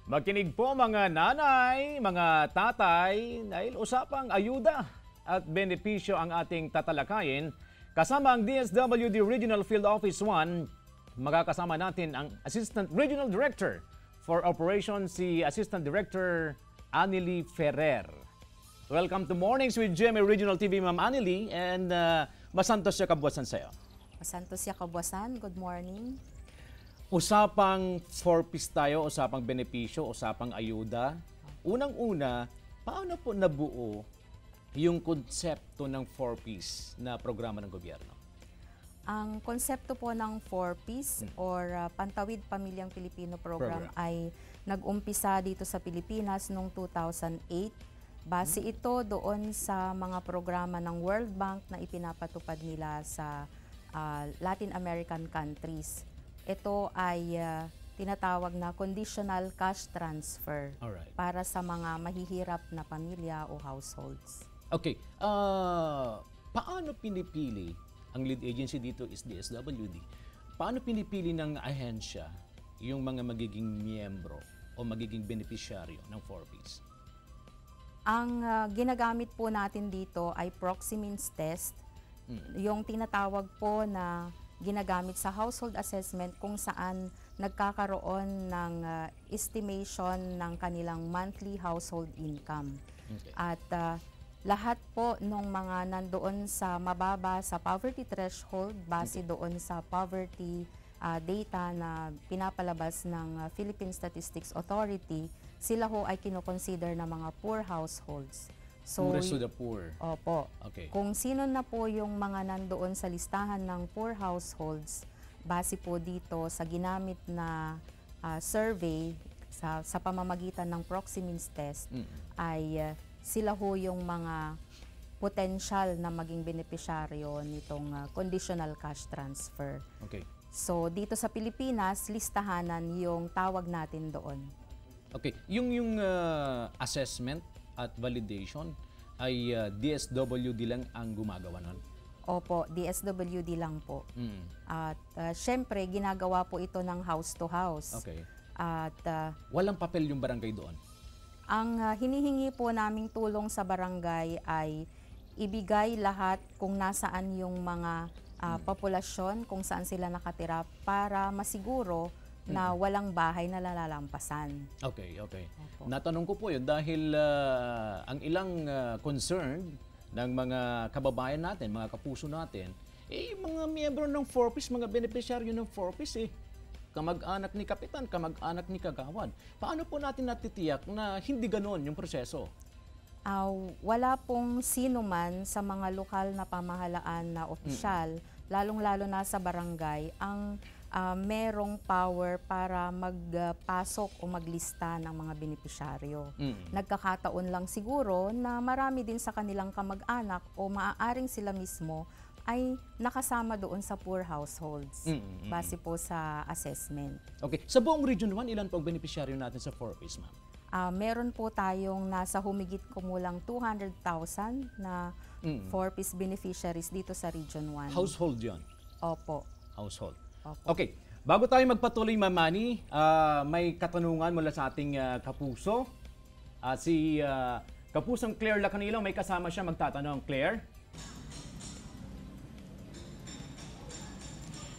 Makinig po mga nanay, mga tatay, dahil usapang ayuda at benepisyo ang ating tatalakayin. Kasama ang DSWD Regional Field Office 1, makakasama natin ang Assistant Regional Director for Operations, si Assistant Director Annely Ferrer. Welcome to Mornings with GMA Regional TV, Ma'am Annely, and masantos siya kabuwasan sa'yo. Masantos siya kabuwasan, good morning. Usapang 4Ps tayo, usapang benepisyo, usapang ayuda. Unang-una, paano po nabuo yung konsepto ng 4Ps na programa ng gobyerno? Ang konsepto po ng 4Ps or Pantawid Pamilyang Pilipino Program ay nag-umpisa dito sa Pilipinas noong 2008. Base ito doon sa mga programa ng World Bank na ipinapatupad nila sa Latin American countries. Ito ay tinatawag na conditional cash transfer para sa mga mahihirap na pamilya o households. Okay. Paano pinipili, ang lead agency dito is DSWD, paano pinipili ng ahensya yung mga magiging miyembro o magiging beneficiaryo ng 4Ps? Ang ginagamit po natin dito ay proxy-means test, yung tinatawag po na ginagamit sa household assessment kung saan nagkakaroon ng estimation ng kanilang monthly household income. Okay. At lahat po ng mga nandoon sa mababa sa poverty threshold base doon sa poverty data na pinapalabas ng Philippine Statistics Authority, sila ho ay kinoconsider na mga poor households. So, poorest to the poor. Opo. Okay. Kung sino na po yung mga nandoon sa listahan ng poor households, base po dito sa ginamit na survey sa pamamagitan ng proxy-means test, ay sila ho yung mga potential na maging benepisyaryo nitong conditional cash transfer. Okay. So, dito sa Pilipinas, listahanan yung tawag natin doon. Okay. Yung assessment at validation ay DSWD lang ang gumagawa nun? Opo, DSWD lang po. At syempre, ginagawa po ito ng house to house. Okay. At walang papel yung barangay doon? Ang hinihingi po naming tulong sa barangay ay ibigay lahat kung nasaan yung mga populasyon, kung saan sila nakatira para masiguro na walang bahay na lalalampasan. Okay, okay. Opo. Natanong ko po yun dahil ang ilang concerned ng mga kababayan natin, mga kapuso natin, mga miyembro ng 4Ps, mga beneficiaryo ng 4Ps, kamag-anak ni Kapitan, kamag-anak ni Kagawad. Paano po natin natitiyak na hindi ganon yung proseso? Wala pong sino man sa mga lokal na pamahalaan na opisyal, lalong-lalo na sa barangay, ang merong power para magpasok o maglista ng mga benepisyaryo. Nagkakataon lang siguro na marami din sa kanilang kamag-anak o maaaring sila mismo ay nakasama doon sa poor households base po sa assessment. Okay. Sa buong Region 1, ilan po ang benepisyaryo natin sa 4Ps, ma'am? Meron po tayong nasa humigit kumulang 200,000 na 4Ps beneficiaries dito sa Region 1. Household yun? Opo. Household. Opo. Okay. Bago tayo magpatuloy, Ma'am Manny, may katanungan mula sa ating kapuso. Si Kapusong Claire Lacanilaw, may kasama siya magtatanong. Claire?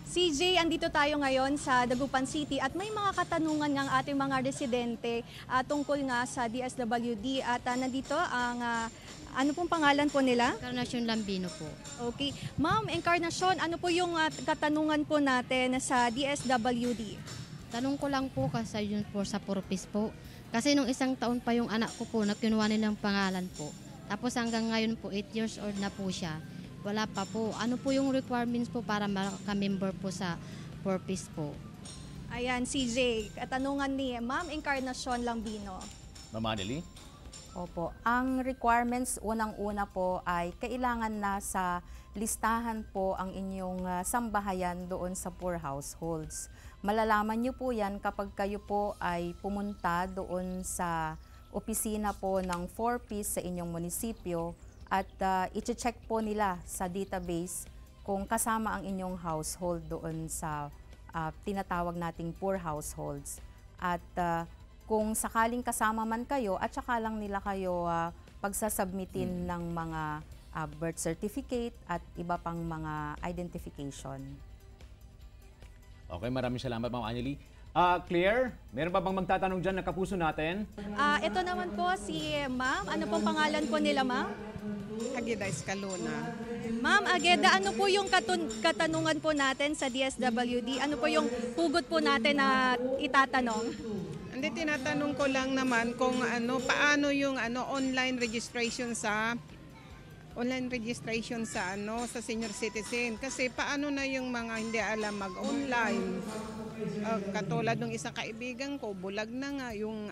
CJ, andito tayo ngayon sa Dagupan City at may mga katanungan ng ating mga residente tungkol nga sa DSWD at nandito ang ano pong pangalan po nila? Encarnacion Lambino po. Okay. Ma'am Encarnacion, ano po yung katanungan po natin sa DSWD? Tanong ko lang po kasi yun po sa purpose po. Kasi nung isang taon pa yung anak ko po, kinuha nilang pangalan po. Tapos hanggang ngayon po, 8 years old na po siya. Wala pa po. Ano po yung requirements po para maka-member po sa purpose po? Ayan, CJ, katanungan ni Ma'am Encarnacion Lambino. Ma'am Annely? Opo. Ang requirements unang-una po ay kailangan na sa listahan po ang inyong sambahayan doon sa poor households. Malalaman niyo po yan kapag kayo po ay pumunta doon sa opisina po ng 4Ps sa inyong munisipyo at i-check po nila sa database kung kasama ang inyong household doon sa tinatawag nating poor households. At kung sakaling kasama man kayo at saka lang nila kayo pagsasubmitin ng mga birth certificate at iba pang mga identification. Okay, maraming salamat, Ma'am Anneli. Claire, meron pa bang magtatanong dyan na kapuso natin? Ito naman po si Ma'am. Ano pong pangalan po nila, Ma'am? Ageda Escalona. Ma'am Ageda, ano po yung katanungan po natin sa DSWD? Ano po yung hugot po natin na itatanong? Hindi, tinatanong ko lang naman kung paano yung online registration sa sa senior citizen, kasi paano na yung mga hindi alam mag-online. Katulad ng isang kaibigan ko, bulag na nga yung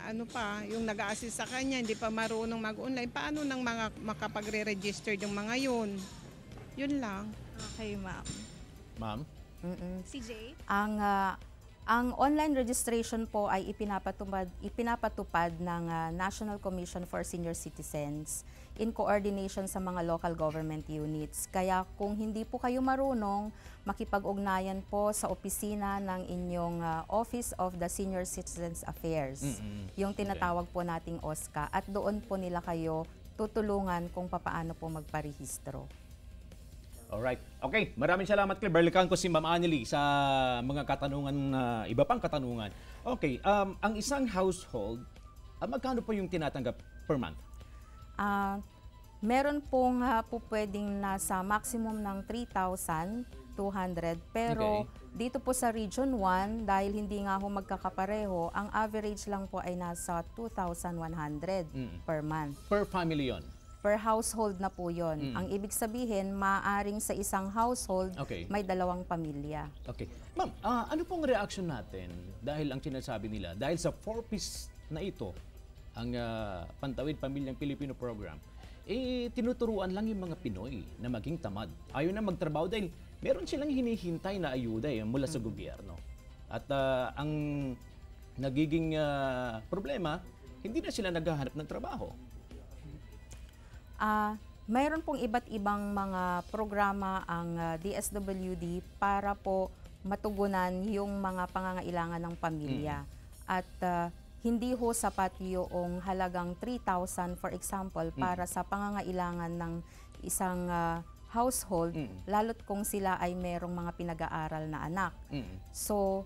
yung nag-a-assist sa kanya, hindi pa marunong mag-online. Paano nang mga makapagre-register yung mga yun? Yun lang. Okay, Ma'am. Ma'am? Si Jay? Ang online registration po ay ipinapatupad ng National Commission for Senior Citizens in coordination sa mga local government units. Kaya kung hindi po kayo marunong, makipag-ugnayan po sa opisina ng inyong Office of the Senior Citizens Affairs, yung tinatawag po nating OSCA, at doon po nila kayo tutulungan kung papaano po magparehistro. Alright. Okay, maraming salamat, Claire. Balikan ko si Ma'am Anneli sa mga katanungan, iba pang katanungan. Okay, ang isang household, magkano po yung tinatanggap per month? Meron pong po pwedeng nasa maximum ng 3,200, pero dito po sa Region 1, dahil hindi nga ho magkakapareho, ang average lang po ay nasa 2,100 per month. Per family yon? Per household na po yon. Ang ibig sabihin, maaring sa isang household may 2 pamilya. Okay. Ma'am, ano pong reaction natin dahil ang sinasabi nila, dahil sa 4-piece na ito, ang Pantawid Pamilyang Pilipino program, tinuturuan lang yung mga Pinoy na maging tamad. Ayaw na magtrabaho dahil meron silang hinihintay na ayuda mula sa gobyerno. At ang nagiging problema, hindi na sila naghahanap ng trabaho. Mayroon pong iba't ibang mga programa ang DSWD para po matugunan yung mga pangangailangan ng pamilya. At hindi ho sapat yung halagang 3,000, for example, para sa pangangailangan ng isang household, lalo't kung sila ay merong mga pinag-aaral na anak. So,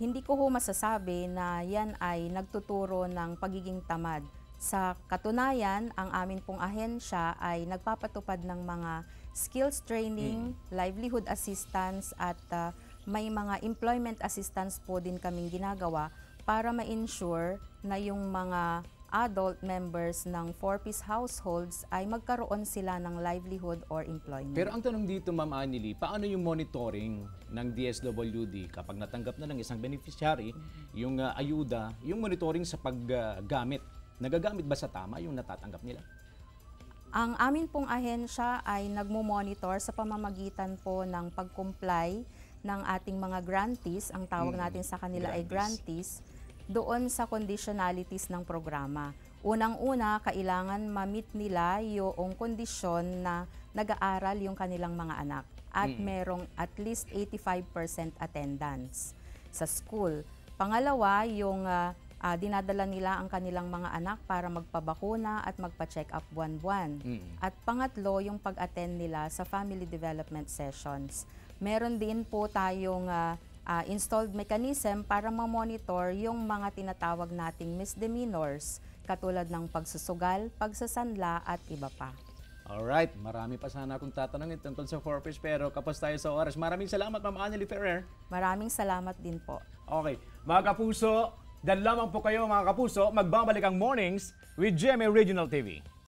hindi ko ho masasabi na yan ay nagtuturo ng pagiging tamad. Sa katunayan, ang amin pong ahensya ay nagpapatupad ng mga skills training, livelihood assistance, at may mga employment assistance po din kaming ginagawa para ma-ensure na yung mga adult members ng 4-piece households ay magkaroon sila ng livelihood or employment. Pero ang tanong dito, Ma'am Anneli, paano yung monitoring ng DSWD kapag natanggap na ng isang beneficiary yung ayuda, yung monitoring sa paggamit? Nagagamit ba sa tama yung natatanggap nila? Ang amin pong ahensya ay nagmo-monitor sa pamamagitan po ng pag-comply ng ating mga grantees, ang tawag natin sa kanila ay grantees, doon sa conditionalities ng programa. Unang-una, kailangan ma-meet nila yung kondisyon na nag-aaral yung kanilang mga anak at merong at least 85% attendance sa school. Pangalawa, yung dinadala nila ang kanilang mga anak para magpabakuna at magpa-check up buwan-buwan. At pangatlo, yung pag-attend nila sa family development sessions. Meron din po tayong installed mechanism para ma-monitor yung mga tinatawag nating misdemeanors, katulad ng pagsusugal, pagsasanla at iba pa. Alright, marami pa sana akong tatanungin tungkol sa 4-piece, pero kapos tayo sa oras. Maraming salamat, Ma'am Anneli Ferrer. Maraming salamat din po. Okay, mga kapuso, dyan lamang po kayo mga kapuso, magbabalik ang Mornings with GMA Regional TV.